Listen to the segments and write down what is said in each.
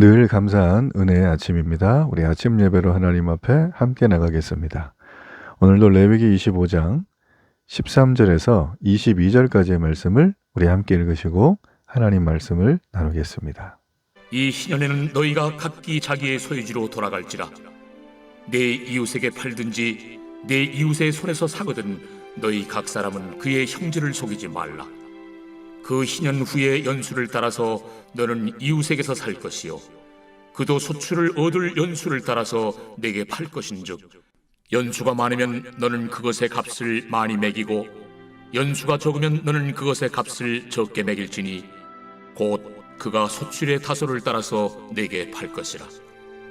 늘 감사한 은혜의 아침입니다. 우리 아침 예배로 하나님 앞에 함께 나가겠습니다. 오늘도 레위기 25장 13절에서 22절까지의 말씀을 우리 함께 읽으시고 하나님 말씀을 나누겠습니다. 이 희년에는 너희가 각기 자기의 소유지로 돌아갈지라. 내 이웃에게 팔든지 내 이웃의 손에서 사거든 너희 각 사람은 그의 형제를 속이지 말라. 그 희년 후에 연수를 따라서 너는 이웃에게서 살 것이요 그도 소출을 얻을 연수를 따라서 내게 팔 것인즉 연수가 많으면 너는 그것의 값을 많이 매기고 연수가 적으면 너는 그것의 값을 적게 매길지니 곧 그가 소출의 다소를 따라서 내게 팔 것이라.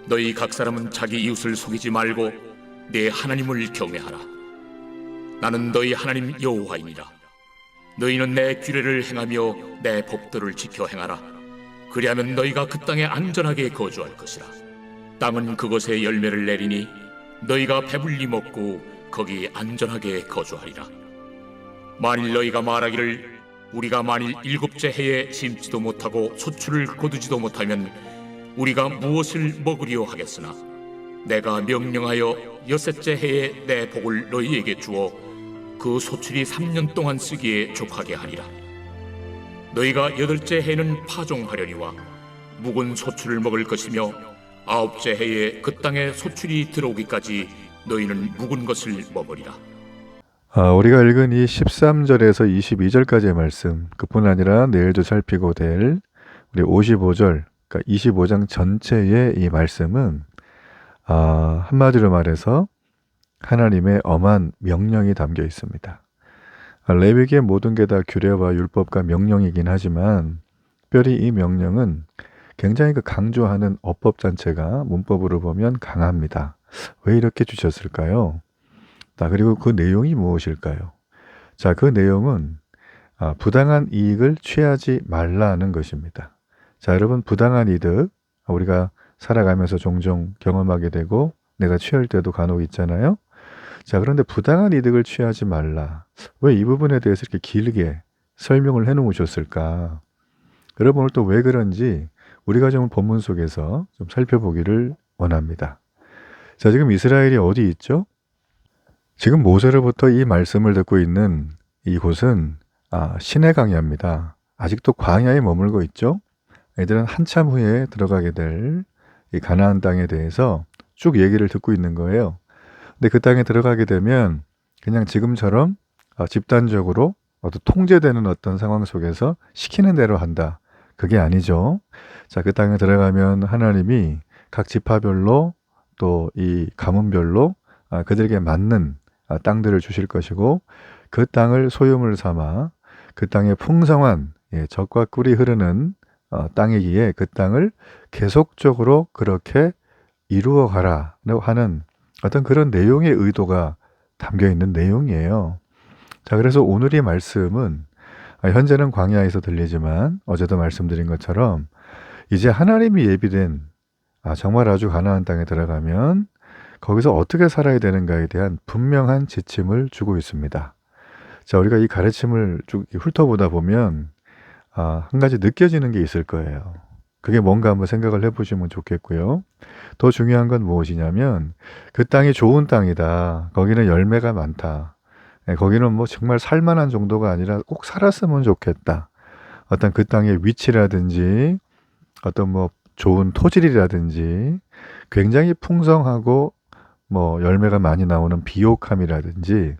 너희 각 사람은 자기 이웃을 속이지 말고 내 하나님을 경외하라. 나는 너희 하나님 여호와이니라. 너희는 내 규례를 행하며 내 법도를 지켜 행하라. 그리하면 너희가 그 땅에 안전하게 거주할 것이라. 땅은 그것에 열매를 내리니 너희가 배불리 먹고 거기 안전하게 거주하리라. 만일 너희가 말하기를 우리가 만일 7째 해에 심지도 못하고 소출을 거두지도 못하면 우리가 무엇을 먹으리요 하겠으나 내가 명령하여 6째 해에 내 복을 너희에게 주어 그 소출이 3년 동안 쓰기에 족하게 하리라. 너희가 8째 해에는 파종하려니와 묵은 소출을 먹을 것이며 9째 해에 그 땅에 소출이 들어오기까지 너희는 묵은 것을 먹으리라. 우리가 읽은 이 13절에서 22절까지의 말씀, 그뿐 아니라 내일도 살피고 될 우리 55절, 그러니까 25장 전체의 이 말씀은 한마디로 말해서 하나님의 엄한 명령이 담겨 있습니다. 레위기의 모든 게 다 규례와 율법과 명령이긴 하지만 특별히 이 명령은 굉장히 강조하는 어법 자체가 문법으로 보면 강합니다. 왜 이렇게 주셨을까요? 그리고 그 내용이 무엇일까요? 그 내용은 부당한 이익을 취하지 말라는 것입니다. 여러분, 부당한 이득 우리가 살아가면서 종종 경험하게 되고 내가 취할 때도 간혹 있잖아요. 그런데 부당한 이득을 취하지 말라. 왜 이 부분에 대해서 이렇게 길게 설명을 해 놓으셨을까? 여러분, 오늘 또 왜 그런지 우리가 좀 본문 속에서 좀 살펴보기를 원합니다. 지금 이스라엘이 어디 있죠? 지금 모세로부터 이 말씀을 듣고 있는 이곳은 시내 광야입니다. 아직도 광야에 머물고 있죠. 애들은 한참 후에 들어가게 될 이 가나안 땅에 대해서 쭉 얘기를 듣고 있는 거예요. 근데 그 땅에 들어가게 되면 그냥 지금처럼 집단적으로 통제되는 어떤 상황 속에서 시키는 대로 한다. 그게 아니죠. 그 땅에 들어가면 하나님이 각 지파별로 또 이 가문별로 그들에게 맞는 땅들을 주실 것이고 그 땅을 소유물 삼아 그 땅에 풍성한 젖과 꿀이 흐르는 땅이기에 그 땅을 계속적으로 그렇게 이루어 가라고 하는 어떤 그런 내용의 의도가 담겨 있는 내용이에요. 그래서 오늘의 말씀은 현재는 광야에서 들리지만 어제도 말씀드린 것처럼 이제 하나님이 예비된 정말 아주 가나안 땅에 들어가면 거기서 어떻게 살아야 되는가에 대한 분명한 지침을 주고 있습니다. 우리가 이 가르침을 쭉 훑어보다 보면 한 가지 느껴지는 게 있을 거예요. 그게 뭔가 한번 생각을 해보시면 좋겠고요. 더 중요한 건 무엇이냐면 그 땅이 좋은 땅이다. 거기는 열매가 많다. 거기는 정말 살만한 정도가 아니라 꼭 살았으면 좋겠다. 어떤 그 땅의 위치라든지 어떤 좋은 토질이라든지 굉장히 풍성하고 열매가 많이 나오는 비옥함이라든지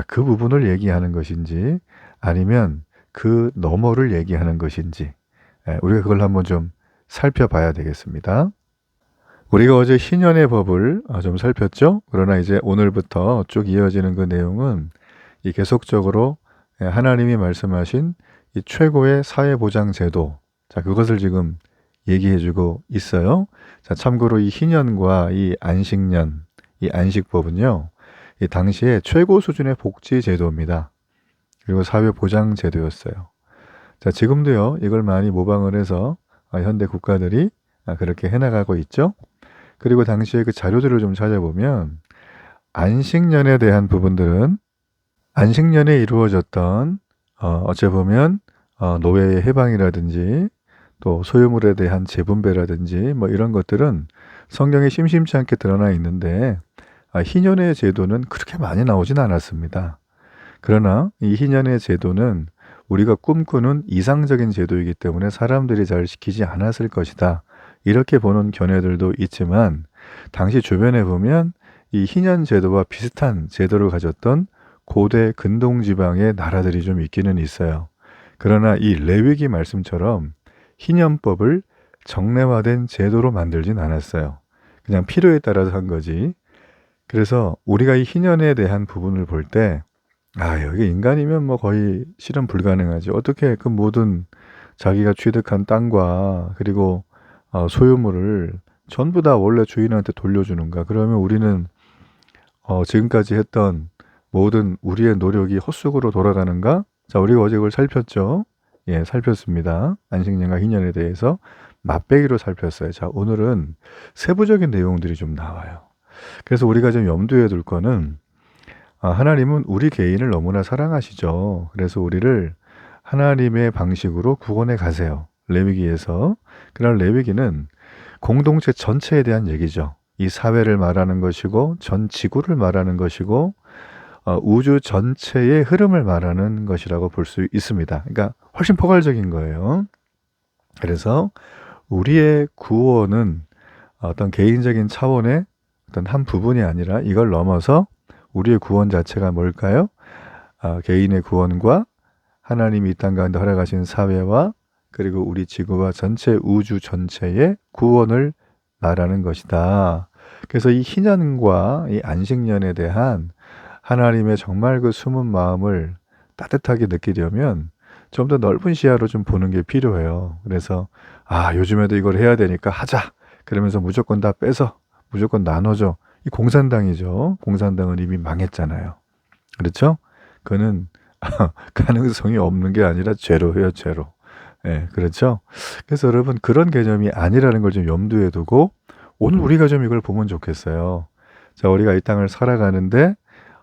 그 부분을 얘기하는 것인지 아니면 그 너머를 얘기하는 것인지 우리가 그걸 한번 좀 살펴봐야 되겠습니다. 우리가 어제 희년의 법을 좀 살폈죠. 그러나 이제 오늘부터 쭉 이어지는 그 내용은 이 계속적으로 하나님이 말씀하신 이 최고의 사회보장 제도, 그것을 지금 얘기해주고 있어요. 참고로 이 희년과 이 안식년, 이 안식법은요, 이 당시에 최고 수준의 복지 제도입니다. 그리고 사회보장 제도였어요. 지금도요, 이걸 많이 모방을 해서 현대 국가들이 그렇게 해나가고 있죠. 그리고 당시에 그 자료들을 좀 찾아보면 안식년에 대한 부분들은 안식년에 이루어졌던 어째 보면 노예의 해방이라든지 또 소유물에 대한 재분배라든지 뭐 이런 것들은 성경에 심심치 않게 드러나 있는데 희년의 제도는 그렇게 많이 나오진 않았습니다. 그러나 이 희년의 제도는 우리가 꿈꾸는 이상적인 제도이기 때문에 사람들이 잘 지키지 않았을 것이다. 이렇게 보는 견해들도 있지만 당시 주변에 보면 이 희년 제도와 비슷한 제도를 가졌던 고대 근동 지방의 나라들이 좀 있기는 있어요. 그러나 이 레위기 말씀처럼 희년법을 정례화된 제도로 만들진 않았어요. 그냥 필요에 따라서 한 거지. 그래서 우리가 이 희년에 대한 부분을 볼 때, 여기 인간이면 뭐 거의 실현 불가능하지. 어떻게 그 모든 자기가 취득한 땅과 그리고 소유물을 전부 다 원래 주인한테 돌려주는가? 그러면 우리는 지금까지 했던 모든 우리의 노력이 헛수고로 돌아가는가? 자, 우리가 어제 그걸 살폈죠? 예, 살폈습니다. 안식년과 희년에 대해서 맛배기로 살폈어요. 자, 오늘은 세부적인 내용들이 좀 나와요. 그래서 우리가 좀 염두에 둘 거는 하나님은 우리 개인을 너무나 사랑하시죠. 그래서 우리를 하나님의 방식으로 구원해 가세요. 레위기에서. 그러나 레위기는 공동체 전체에 대한 얘기죠. 이 사회를 말하는 것이고 전 지구를 말하는 것이고 우주 전체의 흐름을 말하는 것이라고 볼 수 있습니다. 그러니까 훨씬 포괄적인 거예요. 그래서 우리의 구원은 어떤 개인적인 차원의 어떤 한 부분이 아니라 이걸 넘어서 우리의 구원 자체가 뭘까요? 개인의 구원과 하나님이 이 땅 가운데 허락하신 사회와 그리고 우리 지구와 전체 우주 전체의 구원을 말하는 것이다. 그래서 이 희년과 이 안식년에 대한 하나님의 정말 그 숨은 마음을 따뜻하게 느끼려면 좀 더 넓은 시야로 좀 보는 게 필요해요. 그래서 요즘에도 이걸 해야 되니까 하자. 그러면서 무조건 다 빼서 무조건 나눠줘. 이 공산당이죠. 공산당은 이미 망했잖아요. 그렇죠? 그는 가능성이 없는 게 아니라 죄로예요, 죄로. 예, 그렇죠? 그래서 여러분 그런 개념이 아니라는 걸 좀 염두에 두고 오늘 우리가 좀 이걸 보면 좋겠어요. 자, 우리가 이 땅을 살아가는데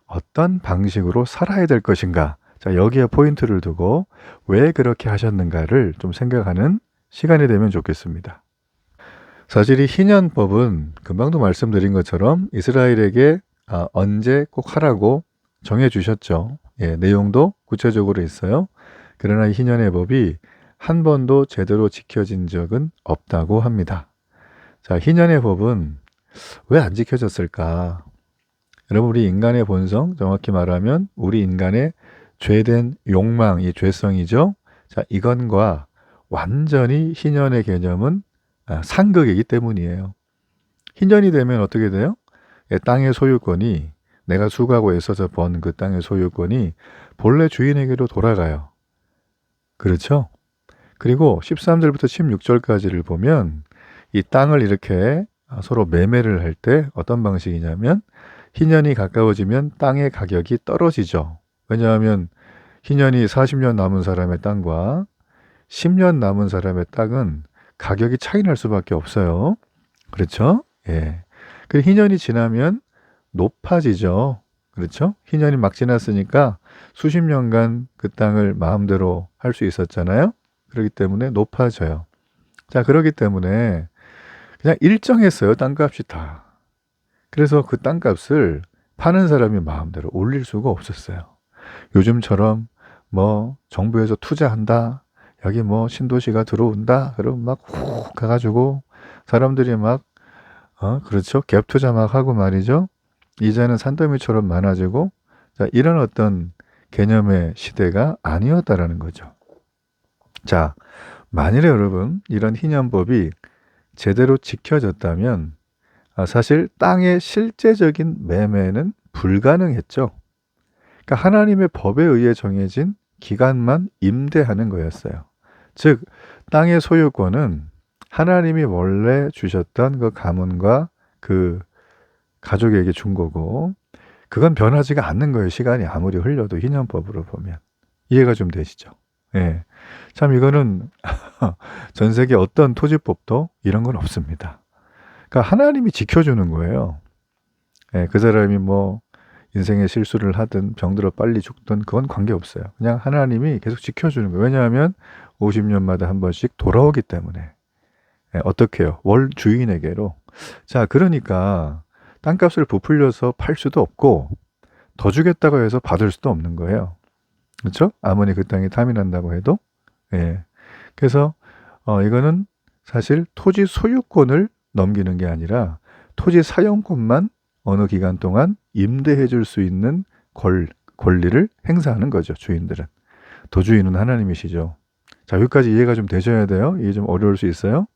어떤 방식으로 살아야 될 것인가? 자, 여기에 포인트를 두고 왜 그렇게 하셨는가를 좀 생각하는 시간이 되면 좋겠습니다. 사실 이 희년법은 금방도 말씀드린 것처럼 이스라엘에게 언제 꼭 하라고 정해 주셨죠. 예, 내용도 구체적으로 있어요. 그러나 이 희년의 법이 한 번도 제대로 지켜진 적은 없다고 합니다. 자, 희년의 법은 왜 안 지켜졌을까? 여러분, 우리 인간의 본성, 정확히 말하면 우리 인간의 죄된 욕망, 이 죄성이죠. 자, 이건과 완전히 희년의 개념은 상극이기 때문이에요. 희년이 되면 어떻게 돼요? 땅의 소유권이 내가 수고하고 애써서 번 그 땅의 소유권이 본래 주인에게로 돌아가요. 그렇죠? 그리고 13절부터 16절까지를 보면 이 땅을 이렇게 서로 매매를 할 때 어떤 방식이냐면 희년이 가까워지면 땅의 가격이 떨어지죠. 왜냐하면 희년이 40년 남은 사람의 땅과 10년 남은 사람의 땅은 가격이 차이 날 수밖에 없어요. 그렇죠? 예. 그리고 희년이 지나면 높아지죠. 그렇죠? 희년이 막 지났으니까 수십 년간 그 땅을 마음대로 할 수 있었잖아요. 그렇기 때문에 높아져요. 자, 그렇기 때문에 그냥 일정했어요. 땅값이 다. 그래서 그 땅값을 파는 사람이 마음대로 올릴 수가 없었어요. 요즘처럼 뭐 정부에서 투자한다. 여기 뭐 신도시가 들어온다. 그럼 막 훅 가가지고 사람들이 막 그렇죠. 갭 투자 막 하고 말이죠. 이자는 산더미처럼 많아지고 자, 이런 어떤 개념의 시대가 아니었다라는 거죠. 자, 만일에 여러분 이런 희년법이 제대로 지켜졌다면 사실 땅의 실제적인 매매는 불가능했죠. 그러니까 하나님의 법에 의해 정해진 기간만 임대하는 거였어요. 즉 땅의 소유권은 하나님이 원래 주셨던 그 가문과 그 가족에게 준 거고 그건 변하지가 않는 거예요. 시간이 아무리 흘려도 희년법으로 보면. 이해가 좀 되시죠? 예. 참 이거는 전 세계 어떤 토지법도 이런 건 없습니다. 그러니까 하나님이 지켜주는 거예요. 예, 그 사람이 뭐 인생의 실수를 하든 병들어 빨리 죽든 그건 관계없어요. 그냥 하나님이 계속 지켜주는 거예요. 왜냐하면 50년마다 한 번씩 돌아오기 때문에. 어떻게 해요? 월 주인에게로. 자, 그러니까 땅값을 부풀려서 팔 수도 없고 더 주겠다고 해서 받을 수도 없는 거예요. 그렇죠? 아무리 그 땅이 탐이 난다고 해도. 예. 그래서 이거는 사실 토지 소유권을 넘기는 게 아니라 토지 사용권만 어느 기간 동안 임대해 줄 수 있는 권리를 행사하는 거죠, 주인들은. 도주인은 하나님이시죠. 자, 여기까지 이해가 좀 되셔야 돼요. 이게 좀 어려울 수 있어요.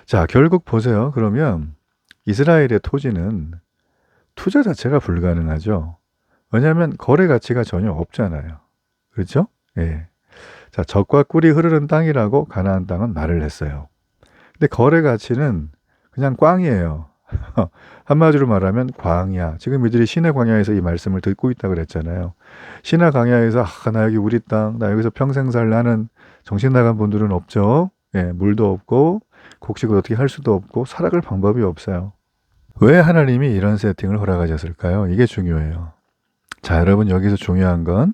자, 결국 보세요. 그러면 이스라엘의 토지는 투자 자체가 불가능하죠. 왜냐하면 거래 가치가 전혀 없잖아요. 그렇죠? 예. 자, 젖과 꿀이 흐르는 땅이라고 가나안 땅은 말을 했어요. 근데 거래 가치는 그냥 꽝이에요. 한마디로 말하면 광야. 지금 이들이 시내 광야에서 이 말씀을 듣고 있다고 그랬잖아요. 시내 광야에서 나 여기 우리 땅, 나 여기서 평생 살래 하는 정신 나간 분들은 없죠. 예, 물도 없고 곡식을 어떻게 할 수도 없고 살아갈 방법이 없어요. 왜 하나님이 이런 세팅을 허락하셨을까요? 이게 중요해요. 자, 여러분 여기서 중요한 건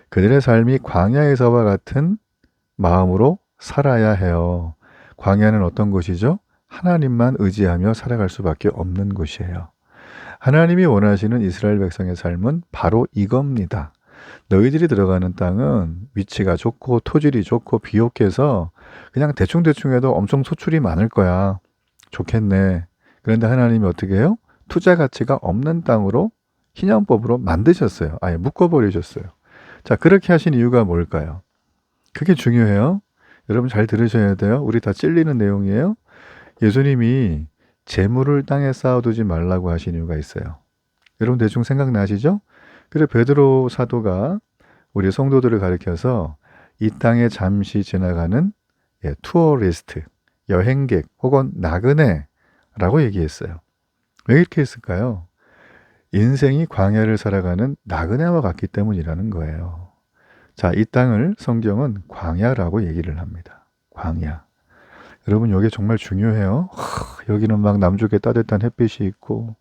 그들의 삶이 광야에서와 같은 마음으로 살아야 해요. 광야는 어떤 곳이죠? 하나님만 의지하며 살아갈 수밖에 없는 곳이에요. 하나님이 원하시는 이스라엘 백성의 삶은 바로 이겁니다. 너희들이 들어가는 땅은 위치가 좋고 토질이 좋고 비옥해서 그냥 대충대충 해도 엄청 소출이 많을 거야. 좋겠네. 그런데 하나님이 어떻게 해요? 투자 가치가 없는 땅으로 희년법으로 만드셨어요. 아예 묶어버리셨어요. 자, 그렇게 하신 이유가 뭘까요? 그게 중요해요. 여러분 잘 들으셔야 돼요. 우리 다 찔리는 내용이에요. 예수님이 재물을 땅에 쌓아두지 말라고 하신 이유가 있어요. 여러분 대충 생각나시죠? 그래 베드로 사도가 우리 성도들을 가리켜서 이 땅에 잠시 지나가는 투어리스트, 여행객 혹은 나그네라고 얘기했어요. 왜 이렇게 했을까요? 인생이 광야를 살아가는 나그네와 같기 때문이라는 거예요. 자, 이 땅을 성경은 광야라고 얘기를 합니다. 광야. 여러분 여기 정말 중요해요. 여기는 막 남쪽에 따뜻한 햇빛이 있고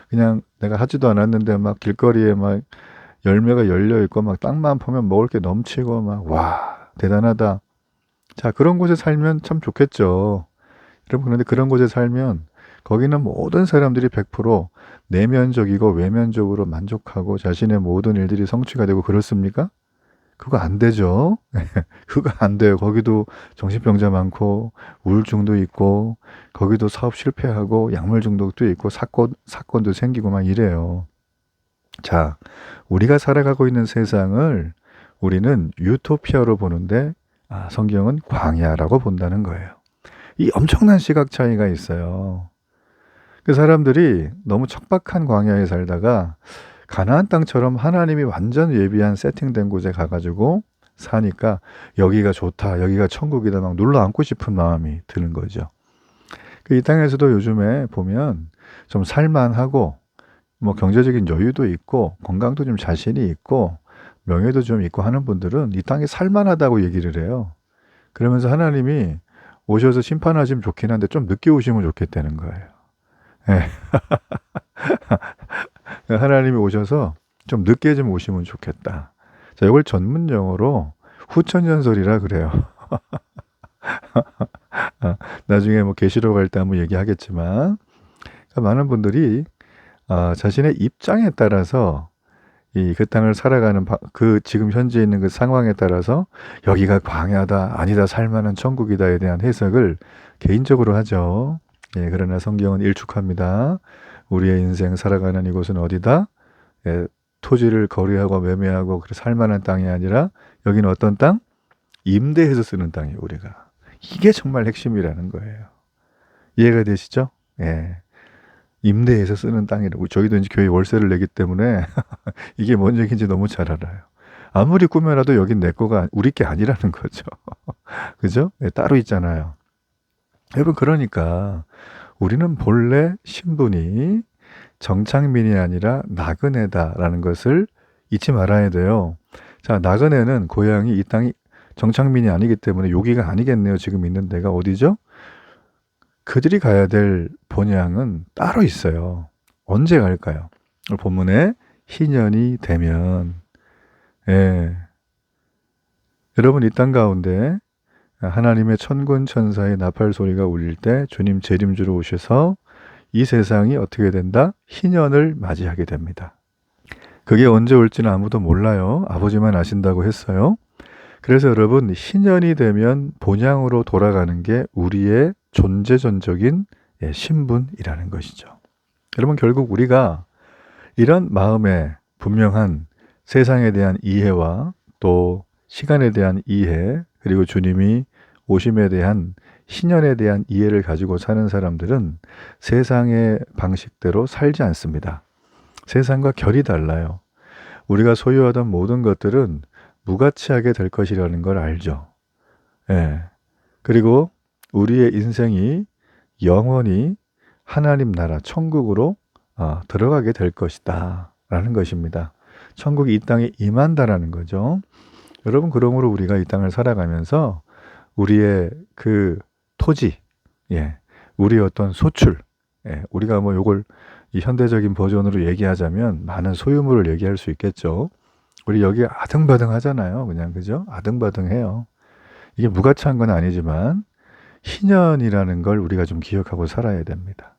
그냥 내가 하지도 않았는데 막 길거리에 막 열매가 열려 있고 막 땅만 보면 먹을 게 넘치고 막 와 대단하다. 자, 그런 곳에 살면 참 좋겠죠. 여러분 그런데 그런 곳에 살면 거기는 모든 사람들이 100% 내면적이고 외면적으로 만족하고 자신의 모든 일들이 성취가 되고 그렇습니까? 그거 안 되죠. 그거 안 돼요. 거기도 정신병자 많고 우울증도 있고 거기도 사업 실패하고 약물 중독도 있고 사건도 생기고 막 이래요. 자, 우리가 살아가고 있는 세상을 우리는 유토피아로 보는데 성경은 광야라고 본다는 거예요. 이 엄청난 시각 차이가 있어요. 그 사람들이 너무 척박한 광야에 살다가 가나안 땅처럼 하나님이 완전 예비한 세팅된 곳에 가가지고 사니까 여기가 좋다, 여기가 천국이다 막 눌러 앉고 싶은 마음이 드는 거죠. 이 땅에서도 요즘에 보면 좀 살만하고 뭐 경제적인 여유도 있고 건강도 좀 자신이 있고 명예도 좀 있고 하는 분들은 이 땅이 살만하다고 얘기를 해요. 그러면서 하나님이 오셔서 심판하시면 좋긴 한데 좀 늦게 오시면 좋겠다는 거예요. 네. 하나님이 오셔서 좀 늦게 좀 오시면 좋겠다. 자, 이걸 전문 용어로 후천연설이라 그래요. 나중에 뭐 계시록 할 때 한번 얘기하겠지만 많은 분들이 자신의 입장에 따라서 그 땅을 살아가는 그 지금 현재 있는 그 상황에 따라서 여기가 광야다, 아니다, 살만한 천국이다에 대한 해석을 개인적으로 하죠. 예, 그러나 성경은 일축합니다. 우리의 인생 살아가는 이곳은 어디다? 예, 토지를 거래하고 매매하고 살만한 땅이 아니라 여기는 어떤 땅? 임대해서 쓰는 땅이에요, 우리가. 이게 정말 핵심이라는 거예요. 이해가 되시죠? 예. 임대해서 쓰는 땅이라고. 저희도 이제 교회 월세를 내기 때문에 이게 뭔 얘기인지 너무 잘 알아요. 아무리 꾸며놔도 여긴 내 거가 우리 게 아니라는 거죠. 그죠? 예, 따로 있잖아요. 여러분 그러니까 우리는 본래 신분이 정착민이 아니라 나그네다라는 것을 잊지 말아야 돼요. 자, 나그네는 고향이 이 땅이 정착민이 아니기 때문에 여기가 아니겠네요. 지금 있는 데가 어디죠? 그들이 가야 될 본향은 따로 있어요. 언제 갈까요? 본문에 희년이 되면. 예. 여러분 이 땅 가운데 하나님의 천군 천사의 나팔 소리가 울릴 때 주님 재림주로 오셔서 이 세상이 어떻게 된다? 희년을 맞이하게 됩니다. 그게 언제 올지는 아무도 몰라요. 아버지만 아신다고 했어요. 그래서 여러분, 희년이 되면 본향으로 돌아가는 게 우리의 존재전적인 신분이라는 것이죠. 여러분, 결국 우리가 이런 마음에 분명한 세상에 대한 이해와 또 시간에 대한 이해, 그리고 주님이 오심에 대한 희년에 대한 이해를 가지고 사는 사람들은 세상의 방식대로 살지 않습니다. 세상과 결이 달라요. 우리가 소유하던 모든 것들은 무가치하게 될 것이라는 걸 알죠. 예. 그리고 우리의 인생이 영원히 하나님 나라 천국으로 들어가게 될 것이다 라는 것입니다. 천국이 이 땅에 임한다라는 거죠. 여러분, 그러므로 우리가 이 땅을 살아가면서 우리의 그 토지, 우리의 어떤 소출, 우리가 뭐 요걸 이 현대적인 버전으로 얘기하자면 많은 소유물을 얘기할 수 있겠죠. 우리 여기 아등바등 하잖아요. 그냥, 그죠? 아등바등해요. 이게 무가치한 건 아니지만 희년이라는 걸 우리가 좀 기억하고 살아야 됩니다.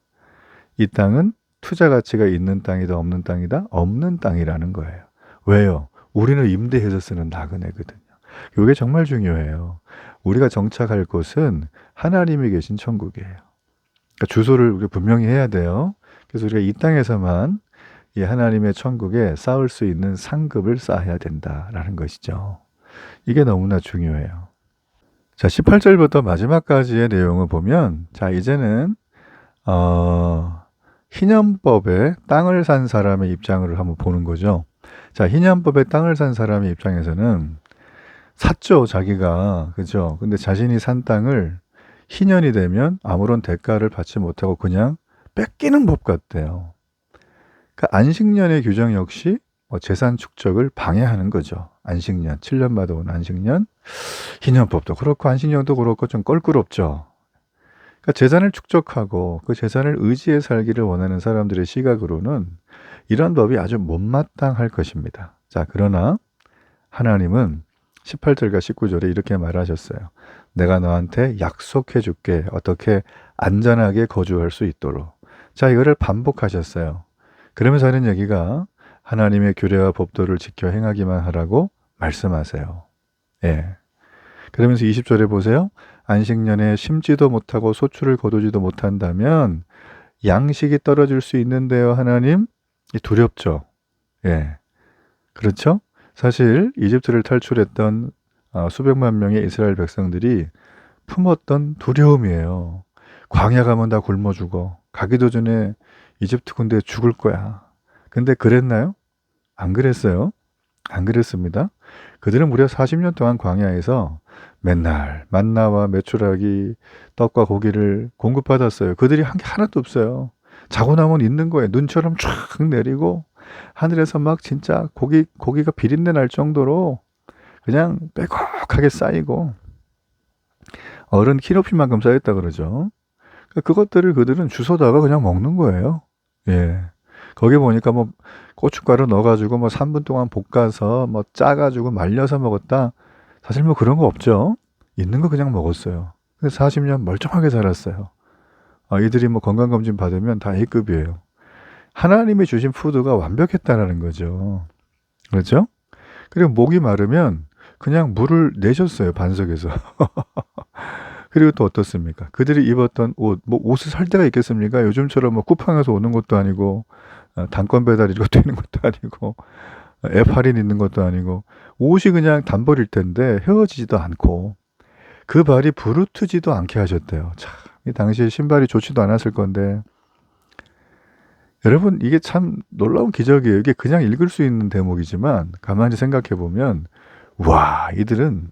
이 땅은 투자 가치가 있는 땅이다, 없는 땅이다? 없는 땅이라는 거예요. 왜요? 우리는 임대해서 쓰는 나그네거든요. 이게 정말 중요해요. 우리가 정착할 곳은 하나님이 계신 천국이에요. 그러니까 주소를 우리가 분명히 해야 돼요. 그래서 우리가 이 땅에서만 이 하나님의 천국에 쌓을 수 있는 상급을 쌓아야 된다라는 것이죠. 이게 너무나 중요해요. 자, 18절부터 마지막까지의 내용을 보면, 자, 이제는 희년법에 땅을 산 사람의 입장을 한번 보는 거죠. 자, 희년법에 땅을 산 사람의 입장에서는 샀죠, 자기가. 그죠? 근데 자신이 산 땅을 희년이 되면 아무런 대가를 받지 못하고 그냥 뺏기는 법 같대요. 그러니까 안식년의 규정 역시 재산 축적을 방해하는 거죠. 안식년, 7년마다 온 안식년, 희년법도 그렇고 안식년도 그렇고 좀 껄끄럽죠. 그러니까 재산을 축적하고 그 재산을 의지해 살기를 원하는 사람들의 시각으로는 이런 법이 아주 못마땅할 것입니다. 자, 그러나 하나님은 18절과 19절에 이렇게 말하셨어요. 내가 너한테 약속해 줄게. 어떻게 안전하게 거주할 수 있도록. 자, 이거를 반복하셨어요. 그러면서 하는 얘기가 하나님의 규례와 법도를 지켜 행하기만 하라고 말씀하세요. 예. 그러면서 20절에 보세요. 안식년에 심지도 못하고 소출을 거두지도 못한다면 양식이 떨어질 수 있는데요, 하나님? 두렵죠. 예. 그렇죠? 사실 이집트를 탈출했던 수백만 명의 이스라엘 백성들이 품었던 두려움이에요. 광야 가면 다 굶어 죽어. 가기도 전에 이집트 군대에 죽을 거야. 근데 그랬나요? 안 그랬어요. 안 그랬습니다. 그들은 무려 40년 동안 광야에서 맨날 만나와 메추라기, 떡과 고기를 공급받았어요. 그들이 한 게 하나도 없어요. 자고 나면 있는 거예요. 눈처럼 쫙 내리고 하늘에서 막 진짜 고기가 비린내 날 정도로 그냥 빼곡하게 쌓이고 어른 키높이만큼 쌓였다 그러죠. 그것들을 그들은 주워다가 그냥 먹는 거예요. 예. 거기 보니까 뭐 고춧가루 넣어가지고 뭐 3분 동안 볶아서 뭐 짜가지고 말려서 먹었다. 사실 뭐 그런 거 없죠. 있는 거 그냥 먹었어요. 근데 40년 멀쩡하게 살았어요. 이들이 뭐 건강검진 받으면 다 A급이에요. 하나님이 주신 푸드가 완벽했다라는 거죠. 그렇죠? 그리고 목이 마르면 그냥 물을 내셨어요, 반석에서. 그리고 또 어떻습니까? 그들이 입었던 옷, 뭐 옷을 살 데가 있겠습니까? 요즘처럼 뭐 쿠팡에서 오는 것도 아니고, 단건 배달이 이렇게 되는 것도 아니고, 앱 할인 있는 것도 아니고, 옷이 그냥 단벌일 텐데 헤어지지도 않고, 그 발이 부르트지도 않게 하셨대요. 참, 이 당시에 신발이 좋지도 않았을 건데, 여러분, 이게 참 놀라운 기적이에요. 이게 그냥 읽을 수 있는 대목이지만, 가만히 생각해 보면, 와, 이들은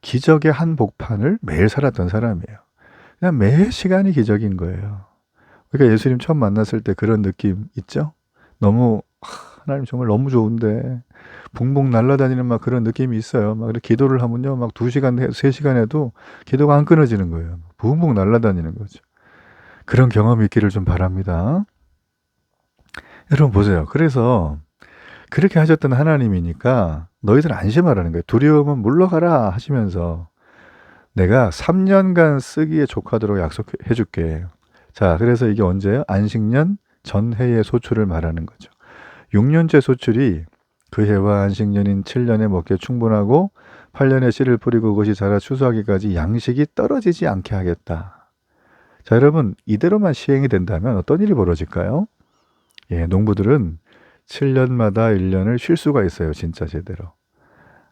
기적의 한복판을 매일 살았던 사람이에요. 그냥 매 시간이 기적인 거예요. 그러니까 예수님 처음 만났을 때 그런 느낌 있죠? 너무 하나님 정말 너무 좋은데 붕붕 날아다니는 막 그런 느낌이 있어요. 막 이렇게 기도를 하면요, 막 2시간, 3시간 해도 기도가 안 끊어지는 거예요. 붕붕 날아다니는 거죠. 그런 경험이 있기를 좀 바랍니다. 여러분 보세요. 그래서 그렇게 하셨던 하나님이니까 너희들 안심하라는 거예요. 두려움은 물러가라 하시면서 내가 3년간 쓰기에 족하도록 약속해 줄게. 자, 그래서 이게 언제예요? 안식년 전해의 소출을 말하는 거죠. 6년째 소출이 그 해와 안식년인 7년에 먹기에 충분하고 8년에 씨를 뿌리고 그것이 자라 추수하기까지 양식이 떨어지지 않게 하겠다. 자, 여러분, 이대로만 시행이 된다면 어떤 일이 벌어질까요? 예, 농부들은 7년마다 1년을 쉴 수가 있어요. 진짜 제대로.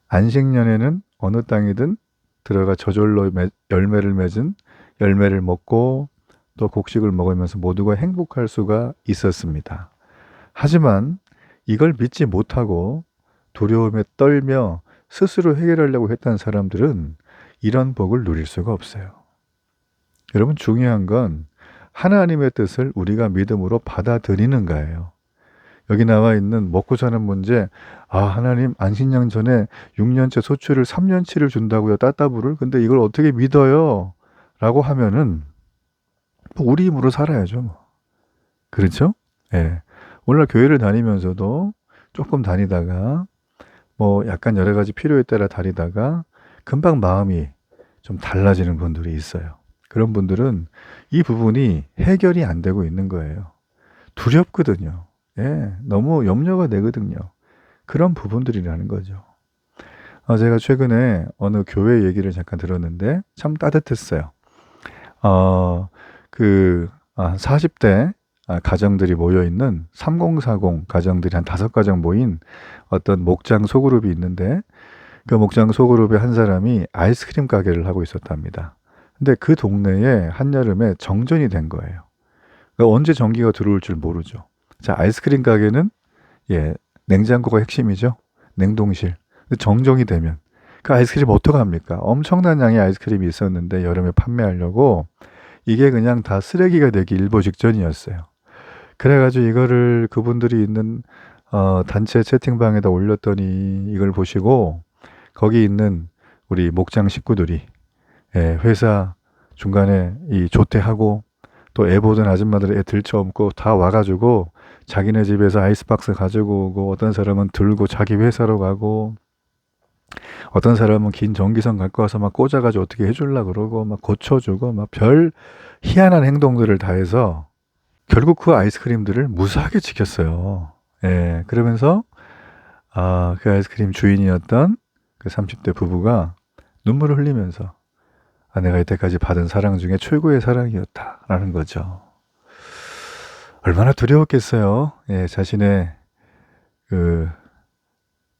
안식년에는 어느 땅이든 들어가 저절로 열매를 맺은 열매를 먹고 또 곡식을 먹으면서 모두가 행복할 수가 있었습니다. 하지만 이걸 믿지 못하고 두려움에 떨며 스스로 해결하려고 했던 사람들은 이런 복을 누릴 수가 없어요. 여러분, 중요한 건 하나님의 뜻을 우리가 믿음으로 받아들이는가예요. 여기 나와 있는 먹고 사는 문제, 하나님 안식년 전에 6년째 소출을 3년치를 준다고요, 따따블을. 근데 이걸 어떻게 믿어요? 라고 하면은 우리 힘으로 살아야죠. 뭐. 그렇죠? 예. 오늘날 교회를 다니면서도 조금 다니다가 뭐 약간 여러 가지 필요에 따라 다니다가 금방 마음이 좀 달라지는 분들이 있어요. 그런 분들은 이 부분이 해결이 안 되고 있는 거예요. 두렵거든요. 예, 너무 염려가 되거든요. 그런 부분들이라는 거죠. 제가 최근에 어느 교회 얘기를 잠깐 들었는데 참 따뜻했어요. 40대 가정들이 모여있는 3040 가정들이 한 5가정 모인 어떤 목장 소그룹이 있는데 그 목장 소그룹의 한 사람이 아이스크림 가게를 하고 있었답니다. 근데 그 동네에 한여름에 정전이 된 거예요. 그러니까 언제 전기가 들어올 줄 모르죠. 자, 아이스크림 가게는 냉장고가 핵심이죠. 냉동실. 정전이 되면 그 아이스크림 어떡합니까? 엄청난 양의 아이스크림이 있었는데 여름에 판매하려고 이게 그냥 다 쓰레기가 되기 일보 직전이었어요. 그래가지고 이거를 그분들이 있는 단체 채팅방에다 올렸더니 이걸 보시고 거기 있는 우리 목장 식구들이 회사 중간에 이 조퇴하고 또 애 보던 아줌마들 애 들쳐업고 다 와가지고 자기네 집에서 아이스박스 가지고 오고 어떤 사람은 들고 자기 회사로 가고 어떤 사람은 긴 전기선 갖고 와서 막 꽂아가지고 어떻게 해주려고 그러고 막 고쳐주고 막 별 희한한 행동들을 다 해서 결국 그 아이스크림들을 무사하게 지켰어요. 예, 그러면서 그 아이스크림 주인이었던 그 30대 부부가 눈물을 흘리면서 내가 이때까지 받은 사랑 중에 최고의 사랑이었다라는 거죠. 얼마나 두려웠겠어요. 예, 자신의 그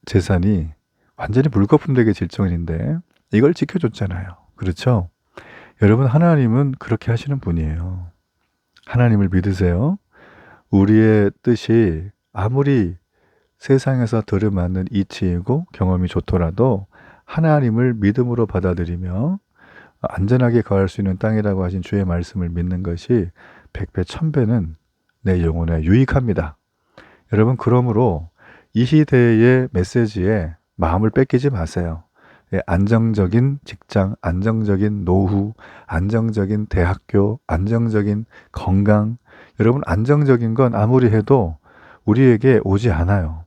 재산이 완전히 물거품 되게 질정인데 이걸 지켜줬잖아요. 그렇죠? 여러분, 하나님은 그렇게 하시는 분이에요. 하나님을 믿으세요. 우리의 뜻이 아무리 세상에서 들어맞는 이치이고 경험이 좋더라도 하나님을 믿음으로 받아들이며 안전하게 거할 수 있는 땅이라고 하신 주의 말씀을 믿는 것이 100배, 1000배는 내 영혼에 유익합니다. 여러분, 그러므로 이 시대의 메시지에 마음을 뺏기지 마세요. 안정적인 직장, 안정적인 노후, 안정적인 대학교, 안정적인 건강. 여러분, 안정적인 건 아무리 해도 우리에게 오지 않아요.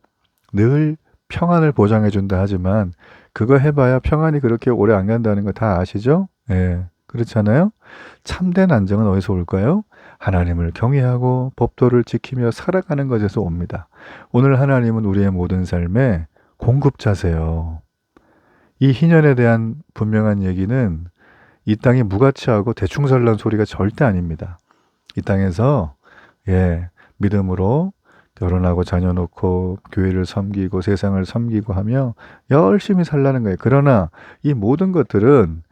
늘 평안을 보장해 준다 하지만 그거 해봐야 평안이 그렇게 오래 안 간다는 거 다 아시죠? 예, 그렇잖아요? 참된 안정은 어디서 올까요? 하나님을 경외하고 법도를 지키며 살아가는 것에서 옵니다. 오늘 하나님은 우리의 모든 삶의 공급자세요. 이 희년에 대한 분명한 얘기는 이 땅이 무가치하고 대충 살란 소리가 절대 아닙니다. 이 땅에서 믿음으로 결혼하고 자녀 놓고 교회를 섬기고 세상을 섬기고 하며 열심히 살라는 거예요. 그러나 이 모든 것들은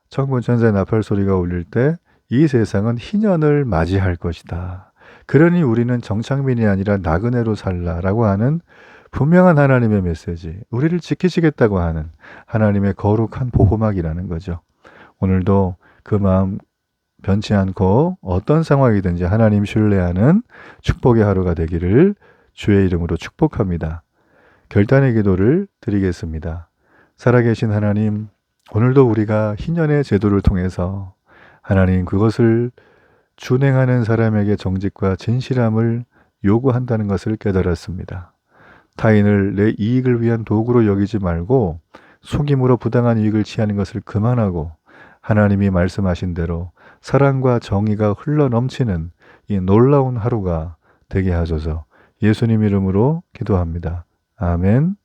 천군 천사의 나팔 소리가 울릴 때 이 세상은 희년을 맞이할 것이다. 그러니 우리는 정착민이 아니라 나그네로 살라라고 하는 분명한 하나님의 메시지, 우리를 지키시겠다고 하는 하나님의 거룩한 보호막이라는 거죠. 오늘도 그 마음 변치 않고 어떤 상황이든지 하나님 신뢰하는 축복의 하루가 되기를 주의 이름으로 축복합니다. 결단의 기도를 드리겠습니다. 살아계신 하나님, 오늘도 우리가 희년의 제도를 통해서 하나님 그것을 준행하는 사람에게 정직과 진실함을 요구한다는 것을 깨달았습니다. 타인을 내 이익을 위한 도구로 여기지 말고 속임으로 부당한 이익을 취하는 것을 그만하고 하나님이 말씀하신 대로 사랑과 정의가 흘러넘치는 이 놀라운 하루가 되게 하소서. 예수님 이름으로 기도합니다. 아멘.